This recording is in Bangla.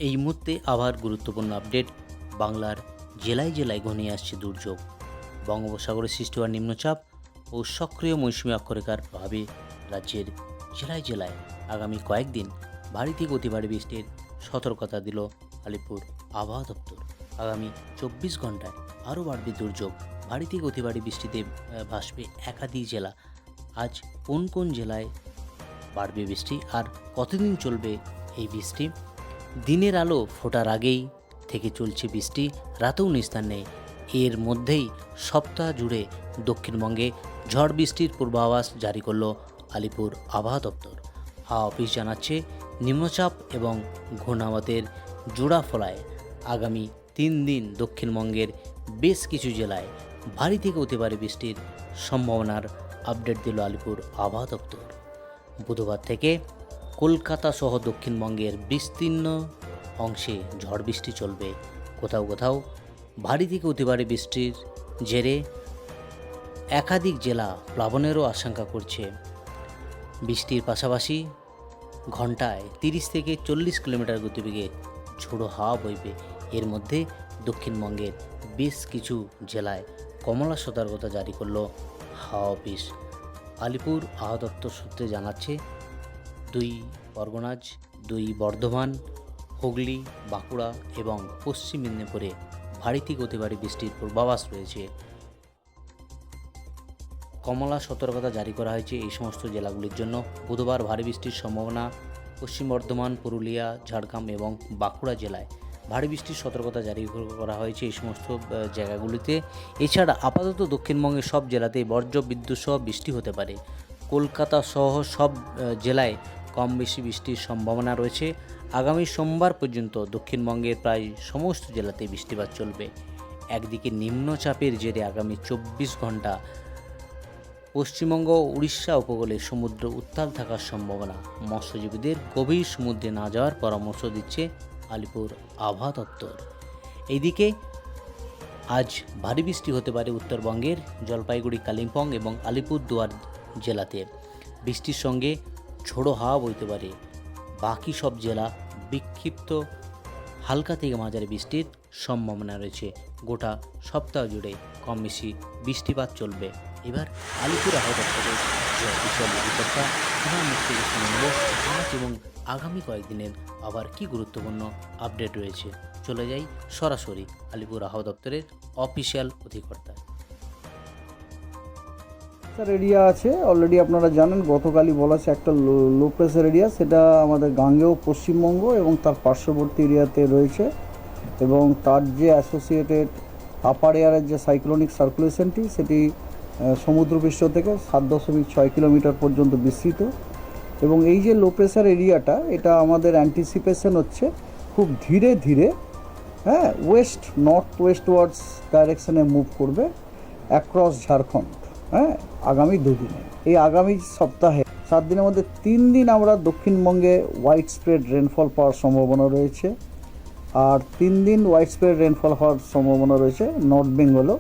এই মুহূর্তে আবার গুরুত্বপূর্ণ আপডেট। বাংলার জেলায় জেলায় ঘনিয়ে আসছে দুর্যোগ। বঙ্গোপসাগরে সৃষ্টি হওয়া নিম্নচাপ ও সক্রিয় মৌসুমী অক্ষরেখার প্রভাবে রাজ্যের জেলায় জেলায় আগামী কয়েকদিন ভারী থেকে অতি ভারী বৃষ্টির সতর্কতা দিল আলিপুর আবহাওয়া দপ্তর। আগামী 24 ঘন্টায় আরও বাড়বে দুর্যোগ। ভারী থেকে অতি ভারী বৃষ্টিতে ভাসবে একাধিক জেলা। আজ কোন কোন জেলায় বাড়বে বৃষ্টি আর কতদিন চলবে এই বৃষ্টি? দিনের আলো ফোটার আগেই থেকে চলছে বৃষ্টি, রাতেও নিস্তার নেই। এর মধ্যেই সপ্তাহ জুড়ে দক্ষিণবঙ্গে ঝড় বৃষ্টির পূর্বাভাস জারি করল আলিপুর আবহাওয়া দপ্তর। হাওয়া অফিস জানাচ্ছে, নিম্নচাপ এবং ঘূর্ণাবাতের জোড়া ফলায় আগামী 3 দিন দক্ষিণবঙ্গের বেশ কিছু জেলায় ভারী থেকে অতি ভারী বৃষ্টির সম্ভাবনার আপডেট দিল আলিপুর আবহাওয়া দপ্তর। বুধবার থেকে কলকাতা সহ দক্ষিণবঙ্গের বিস্তীর্ণ অংশে ঝড় বৃষ্টি চলবে। কোথাও কোথাও ভারী থেকে অতি ভারী বৃষ্টির জেরে একাধিক জেলা প্লাবনেরও আশঙ্কা করছে। বৃষ্টির পাশাপাশি ঘন্টায় 30 থেকে 40 কিলোমিটার গতিবেগে ঝোড়ো হাওয়া বইবে। এর মধ্যে দক্ষিণবঙ্গের বেশ কিছু জেলায় কমলা সতর্কতা জারি করল হাওয়া অফিস। আলিপুর আবহাওয়া দপ্তর সূত্রে জানাচ্ছে, 2 পরগনাজ, 2 বর্ধমান, হুগলি, বাঁকুড়া এবং পশ্চিম মেদিনীপুরে ভারী থেকে অতি ভারী বৃষ্টির পূর্বাভাস রয়েছে। কমলা সতর্কতা জারি করা হয়েছে এই সমস্ত জেলাগুলির জন্য। বুধবার ভারী বৃষ্টির সম্ভাবনা। পশ্চিম বর্ধমান, পুরুলিয়া, ঝাড়গ্রাম এবং বাঁকুড়া জেলায় ভারী বৃষ্টির সতর্কতা জারি করা হয়েছে এই সমস্ত জায়গাগুলিতে। এছাড়া আপাতত দক্ষিণবঙ্গের সব জেলাতেই বজ্র বিদ্যুৎ সহ বৃষ্টি হতে পারে। কলকাতা সহ সব জেলায় কম বেশি বৃষ্টির সম্ভাবনা রয়েছে। আগামী সোমবার পর্যন্ত দক্ষিণবঙ্গের প্রায় সমস্ত জেলাতে বৃষ্টিপাত চলবে। একদিকে নিম্নচাপের জেরে আগামী 24 ঘন্টা পশ্চিমবঙ্গ ও উড়িষ্যা উপকূলে সমুদ্র উত্তাল থাকার সম্ভাবনা। মৎস্যজীবীদের গভীর সমুদ্রে না যাওয়ার পরামর্শ দিচ্ছে আলিপুর আবহাওয়া দপ্তর। এইদিকে আজ ভারী বৃষ্টি হতে পারে উত্তরবঙ্গের জলপাইগুড়ি, কালিম্পং এবং আলিপুরদুয়ার জেলাতে। বৃষ্টির সঙ্গে ঝোড়ো হাওয়া বইতে পারে। বাকি সব জেলা বিক্ষিপ্ত হালকা থেকে মাঝারি বৃষ্টির সম্ভাবনা রয়েছে। গোটা সপ্তাহ জুড়ে কম বেশি বৃষ্টিপাত চলবে। এবার আলিপুর আবহাওয়া দপ্তরের যে অফিসিয়াল রিপোর্টটা আমার মুখ থেকে শুনে নেব আজ এবং আগামী কয়েকদিনের আবার কি গুরুত্বপূর্ণ আপডেট রয়েছে। চলে যাই সরাসরি আলিপুর আবহাওয়া দপ্তরের অফিসিয়াল অধিকর্তা। স্যার, এরিয়া আছে অলরেডি, আপনারা জানেন গতকালই বলা আছে একটা লো প্রেসার এরিয়া, সেটা আমাদের গাঙ্গেয় পশ্চিমবঙ্গ এবং তার পার্শ্ববর্তী এরিয়াতে রয়েছে এবং তার যে অ্যাসোসিয়েটেড আপার এয়ারের যে সাইক্লোনিক সার্কুলেশনটি সেটি সমুদ্রপৃষ্ঠ থেকে 7.6 কিলোমিটার পর্যন্ত বিস্তৃত। এবং এই যে লো প্রেসার এরিয়াটা, এটা আমাদের অ্যান্টিসিপেশন হচ্ছে খুব ধীরে ধীরে ওয়েস্ট নর্থ ওয়েস্টওয়ার্ডস ডাইরেকশানে মুভ করবে অ্যাক্রস ঝাড়খণ্ড আগামী 2 দিনে। এই আগামী সপ্তাহে 7 দিনের মধ্যে 3 দিন আমরা দক্ষিণবঙ্গে হোয়াইট স্প্রেড রেনফল পাওয়ার সম্ভাবনা রয়েছে, আর 3 দিন হোয়াইট স্প্রেড রেনফল হওয়ার সম্ভাবনা রয়েছে নর্থ বেঙ্গলও।